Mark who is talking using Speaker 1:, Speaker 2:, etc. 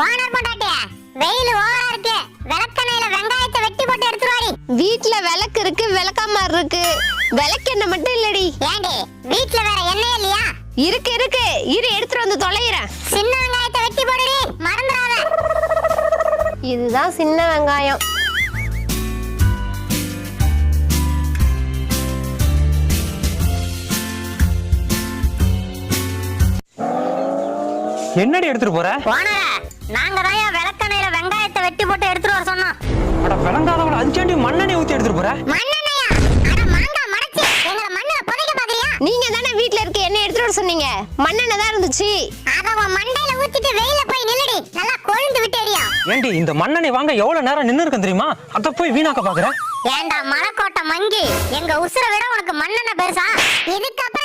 Speaker 1: Owner பொண்டாட்டியா, வெயில் ஓவரா இருக்கு. விளக்கெண்ணெயில வெங்காயத்தை வெட்டி போட்டு எடுத்துருவாடி.
Speaker 2: வீட்ல விளக்கு இருக்கு, விளக்காம இருக்கு. விளக்கெண்ணெய் மட்டும் இல்லடி.
Speaker 1: ஏண்டி வீட்ல வேற எண்ணெய் இல்லையா?
Speaker 2: இருக்கு இருக்கு, இரு எடுத்துட்டு வந்து தொலைகிறேன்.
Speaker 1: சின்ன வெங்காயத்தை வெட்டி போடுடி, மறந்துடாத.
Speaker 2: இதுதான் சின்ன வெங்காயம்.
Speaker 3: என்னடி எடுத்துட்டு போற?
Speaker 1: ஓனரே, நாங்க தான் விளக்கெண்ணெயில வெங்காயத்தை வெட்டி போட்டு எடுத்துட்டு வர சொன்னோம்.
Speaker 3: அட விளங்காதவள, அதுக்காண்டி மண்ணெண்ணெய் ஊத்தி எடுத்துட்டு போற?
Speaker 1: மண்ணெண்ணெயா? அட மாங்கா மடச்சி, எங்கள மண்ணுல புதைக்க பாக்குறியா?
Speaker 2: நீங்க தானே வீட்ல இருக்க எண்ணெய் எடுத்துட்டு வர சொன்னீங்க. மண்ணெண்ணெய் தான் இருந்துச்சு.
Speaker 1: அத உன் மண்டையில ஊத்திட்டு வெயில போய் நில்லுடி, நல்லா கொழுந்து விட்டேரியா.
Speaker 3: ஏண்டி இந்த மண்ணெண்ணெய் வாங்க எவ்வளவு நேரம் நின்னு இருக்கேன் தெரியுமா? அத போய் வீணாக்க பாக்குற?
Speaker 1: ஏண்டா மலைக்கோட்டை மங்கி, எங்க உசுரை விட உனக்கு மண்ணெண்ணெய் பெருசா? இதுக்கப்புறம்